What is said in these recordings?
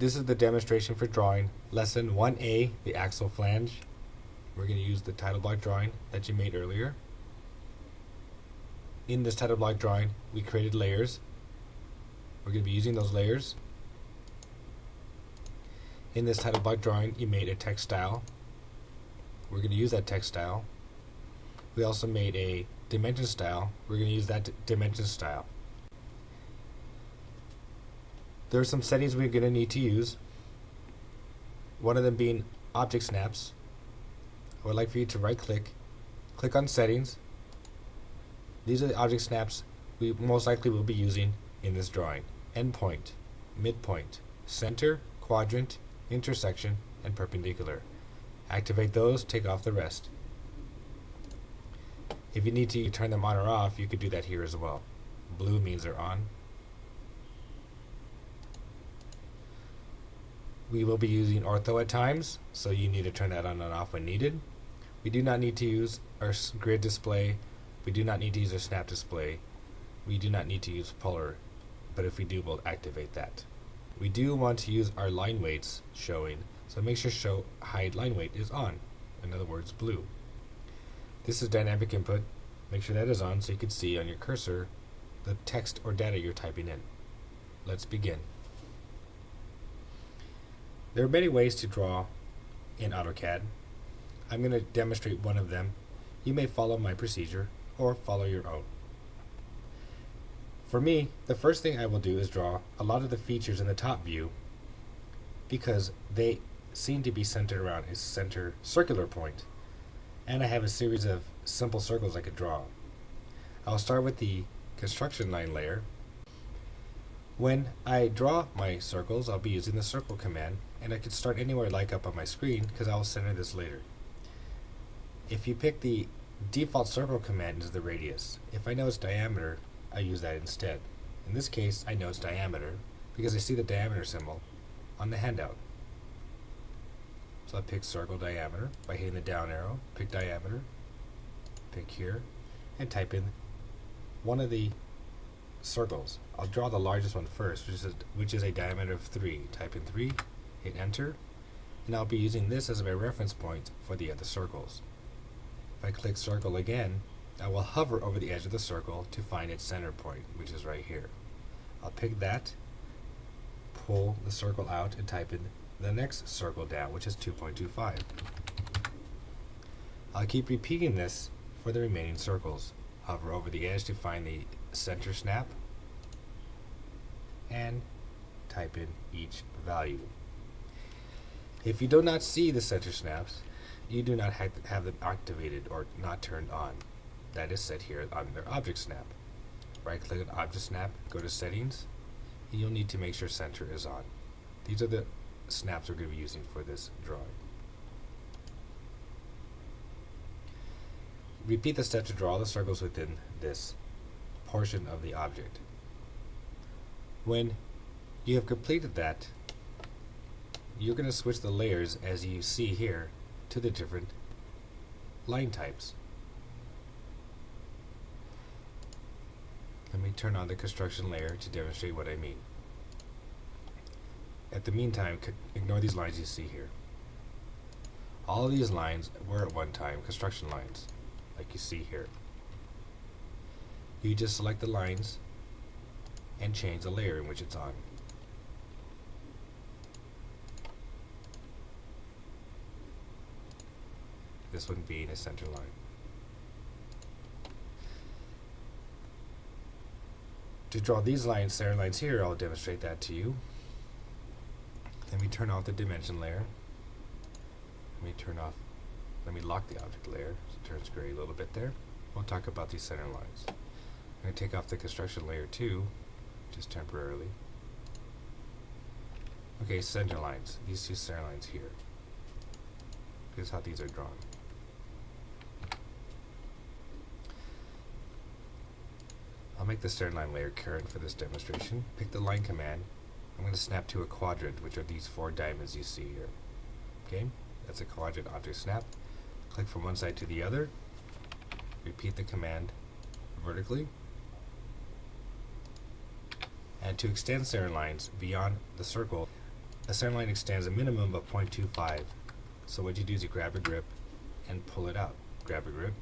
This is the demonstration for drawing lesson 1A, the axle flange. We're going to use the title block drawing that you made earlier. In this title block drawing, we created layers. We're going to be using those layers. In this title block drawing, you made a text style. We're going to use that text style. We also made a dimension style. We're going to use that dimension style. There are some settings we're going to need to use. One of them being object snaps. I would like for you to right click on settings. These are the object snaps we most likely will be using in this drawing. Endpoint, midpoint, center, quadrant, intersection, and perpendicular. Activate those, take off the rest. If you need to turn them on or off, you could do that here as well. Blue means they're on. We will be using ortho at times, so you need to turn that on and off when needed. We do not need to use our grid display. We do not need to use our snap display. We do not need to use polar, but if we do, we'll activate that. We do want to use our line weights showing, so make sure show hide line weight is on. In other words, blue. This is dynamic input. Make sure that is on so you can see on your cursor the text or data you're typing in. Let's begin. There are many ways to draw in AutoCAD. I'm going to demonstrate one of them. You may follow my procedure or follow your own. For me, the first thing I will do is draw a lot of the features in the top view because they seem to be centered around a center circular point, and I have a series of simple circles I could draw. I'll start with the construction line layer. When I draw my circles, I'll be using the circle command, and I can start anywhere I like up on my screen because I'll center this later. If you pick the default circle command as the radius, if I know its diameter, I use that instead. In this case, I know its diameter because I see the diameter symbol on the handout. So I pick circle diameter by hitting the down arrow, pick diameter, pick here, and type in one of the circles. I'll draw the largest one first, which is a diameter of 3. Type in 3, hit enter, and I'll be using this as my reference point for the other circles. If I click circle again, I will hover over the edge of the circle to find its center point, which is right here. I'll pick that, pull the circle out, and type in the next circle down, which is 2.25. I'll keep repeating this for the remaining circles. Hover over the edge to find the center snap, and type in each value. If you do not see the center snaps, you do not have them activated or not turned on. That is set here on their object snap. Right click on object snap, go to settings, and you'll need to make sure center is on. These are the snaps we're going to be using for this drawing. Repeat the step to draw the circles within this portion of the object. When you have completed that, you're going to switch the layers, as you see here, to the different line types. Let me turn on the construction layer to demonstrate what I mean. At the meantime, ignore these lines you see here. All of these lines were at one time construction lines, like you see here. You just select the lines and change the layer in which it's on. This one being a center line. To draw these lines, center lines here, I'll demonstrate that to you. Let me turn off the dimension layer. Let me lock the object layer so it turns gray a little bit there. We'll talk about these center lines. I'm going to take off the construction layer too, just temporarily. Okay, center lines. These two center lines here. Here's how these are drawn. I'll make the center line layer current for this demonstration. Pick the line command. I'm going to snap to a quadrant, which are these 4 diamonds you see here. Okay, that's a quadrant object snap. Click from one side to the other. Repeat the command vertically. And to extend center lines beyond the circle, a center line extends a minimum of 0.25. So what you do is you grab a grip and pull it out. Grab a grip,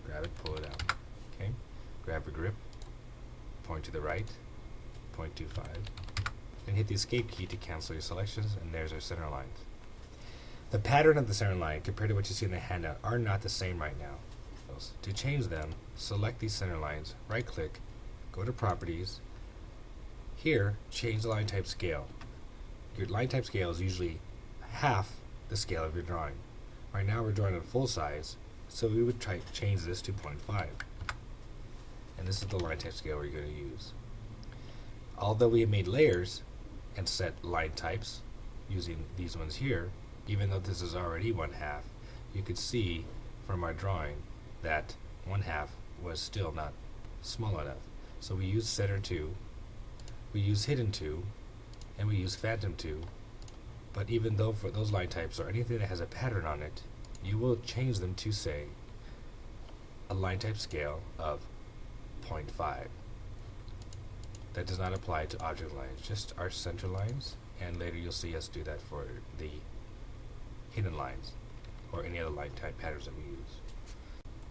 grab it, pull it out. Okay? Grab a grip, point to the right, 0.25, and hit the escape key to cancel your selections, and there's our center lines. The pattern of the center line compared to what you see in the handout are not the same right now. To change them, select these center lines, right click, go to properties. Here, change the line type scale. Your line type scale is usually half the scale of your drawing. Right now we're drawing on full size, so we would try change this to 0.5. And this is the line type scale we're going to use. Although we have made layers and set line types using these ones here, even though this is already 1/2, you could see from our drawing that 1/2 was still not small enough. So we use center 2, we use hidden 2, and we use phantom 2. But even though for those line types or anything that has a pattern on it, you will change them to, say, a line type scale of 0.5. That does not apply to object lines, just our center lines, and later you'll see us do that for the hidden lines or any other line type patterns that we use.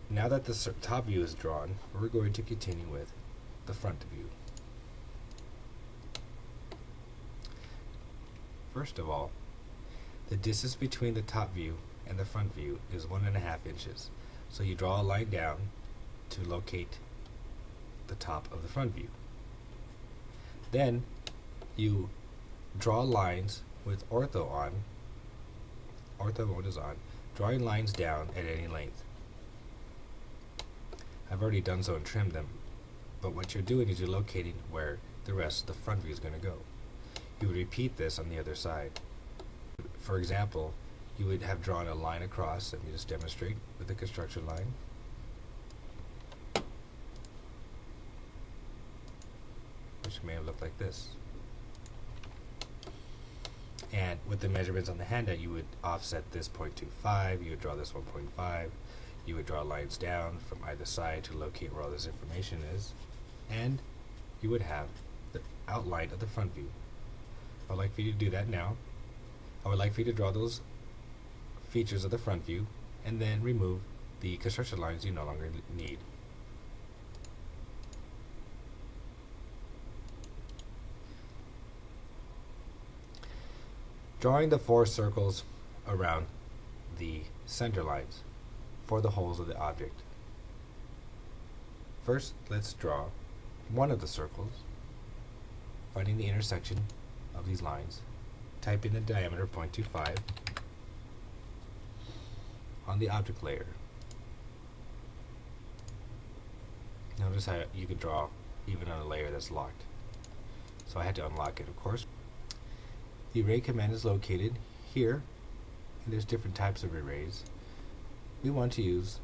Now that the top view is drawn, we're going to continue with the front view. First of all, the distance between the top view and the front view is 1.5 inches. So you draw a line down to locate the top of the front view. Then you draw lines with ortho on. Ortho mode is on. Drawing lines down at any length. I've already done so and trimmed them, but what you're doing is you're locating where the rest of the front view is going to go. You would repeat this on the other side. For example, you would have drawn a line across. Let me just demonstrate with the construction line. Which may have looked like this. And with the measurements on the handout, you would offset this 0.25, you would draw this 1.5, you would draw lines down from either side to locate where all this information is, and you would have the outline of the front view. I would like for you to do that now. I would like for you to draw those features of the front view and then remove the construction lines you no longer need. Drawing the 4 circles around the center lines for the holes of the object. First, let's draw one of the circles, finding the intersection of these lines. Type in the diameter 0.25 on the object layer. Notice how you can draw even on a layer that's locked. So I had to unlock it, of course. The array command is located here, and there's different types of arrays. We want to use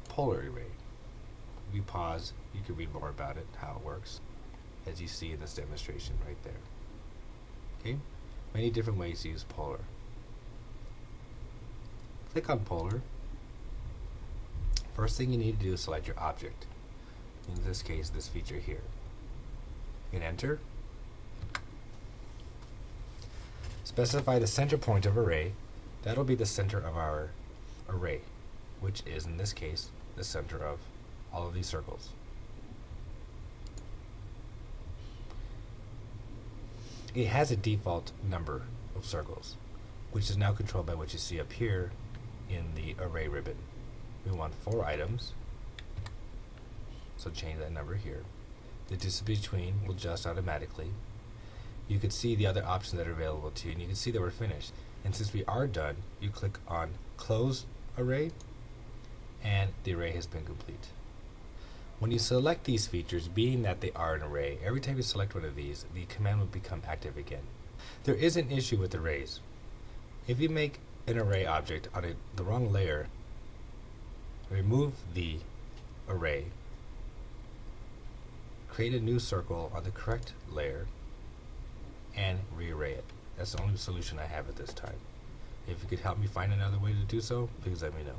polar array. If you pause, you can read more about it, how it works, as you see in this demonstration right there. Okay? Many different ways to use polar. Click on polar. First thing you need to do is select your object. In this case, this feature here. Hit enter. Specify the center point of array. That'll be the center of our array, which is in this case the center of all of these circles. It has a default number of circles, which is now controlled by what you see up here in the array ribbon. We want 4 items, so change that number here. The distance between will adjust automatically. You can see the other options that are available to you, and you can see that we're finished. And since we are done, you click on Close Array, and the array has been complete. When you select these features, being that they are an array, every time you select one of these, the command will become active again. There is an issue with arrays. If you make an array object on the wrong layer, remove the array, create a new circle on the correct layer, and rearray it. That's the only solution I have at this time. If you could help me find another way to do so, please let me know.